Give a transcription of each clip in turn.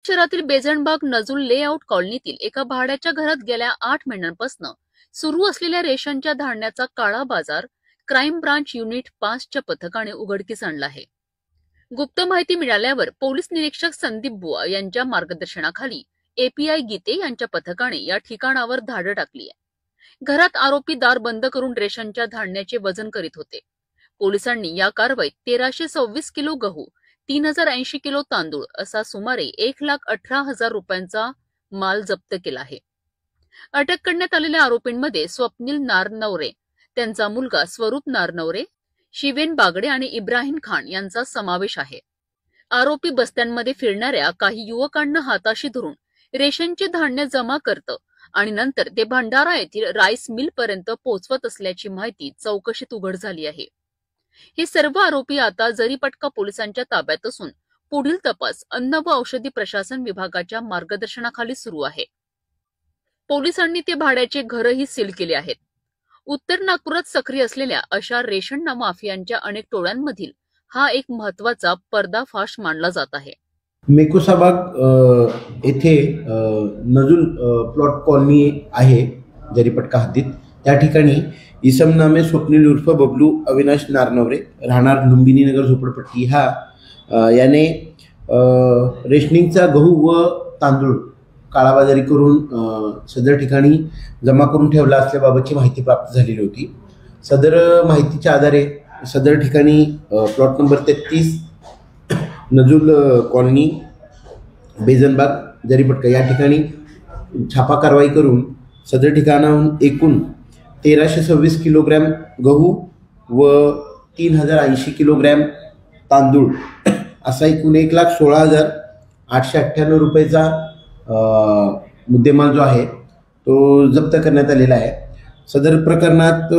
शहरातील बेजणबाग नजुल लेआउट कॉलनीतील एका भाड्याच्या घरात गेल्या 8 महिन्यांपासून सुरू असलेल्या रेशनच्या धान्याचा काळा बाजार क्राईम ब्रांच युनिट 5च्या पथकाने उघडकीस आणला आहे। गुप्त माहिती मिळाल्यावर पोलीस निरीक्षक संदीप बुआ यांच्या मार्गदर्शनाखाली एपीआय गीते यांच्या पथकाने या ठिकाणावर धाड टाकली आहे। घरात आरोपी दार बंद करून रेशनच्या धान्याचे वजन करीत होते। पोलिसांनी या कारवाईत 1326 किलो गहू, 3080 किलो तांदूळ असा सुमारे 1,18,000 रुपयांचा माल जप्त केला आहे। अटक करण्यात आलेल्या आरोपींमध्ये स्वप्नील नारनवरे, त्यांचा मुलगा स्वरूप नारनवरे, शिवेन बागडे आणि इब्राहिम खान यांचा समावेश आहे। आरोपी बस्त्यांमध्ये फिरणाऱ्या काही युवकांना हाताशी धरून रेशनचे धान्य जमा करतं आणि नंतर ते भंडारा येथील राईस मिल पर्यंत पोहोचवत असल्याची माहिती चौकशीत उघड झाली आहे। हे सर्व आरोपी आता जरीपटका पोलिसांच्या ताब्यात असून पुढील तपास अन्न व औषधी प्रशासन विभागाच्या मार्गदर्शनाखाली सुरू आहे। पोलिसांनी ते भाड्याचे घरही सील केले आहेत। उत्तर नागपुरात सक्रिय असलेल्या अशा रेशन माफियांच्या अनेक टोळ्यांमधील हा एक महत्त्वाचा पर्दाफाश मानला जात आहे। मेकुसाबाग येथे नजुल प्लॉट कॉलनी आहे जरीपटका हद्दीत। त्या ठिकाणी इसम नामे स्वप्नील उर्फ बबलू अविनाश नारनवरे राहणार लुंबिनी नगर झोपडपट्टी याने रेशनिंगचा गहू व तांदूळ काळाबाजारी करून सदर ठिकाणी जमा करून ठेवला असल्याबाबतची माहिती प्राप्त झालेली होती। सदर माहितीच्या आधारे सदर ठिकाणी plot number 33 Nazul colony Bezonbagh Jaripatka या ठिकाणी छापा कारवाई करून सदर ठिकाणाहून एकूण 1326 किलोग्रॅम गहू व 3080 किलोग्रॅम तांदूळ असा एकूण 1,16,898 रुपयाचा मुद्देमाल जो आहे तो जप्त करण्यात आलेला आहे। सदर प्रकरणात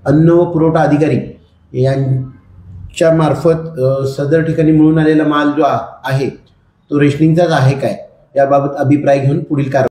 अन्न व पुरवठा अधिकारी यांच्या मार्फत सदर ठिकाणी मिळून आलेला माल जो आहे तो रेशनिंगचाच आहे काय याबाबत अभिप्राय घेऊन पुढील कारवाई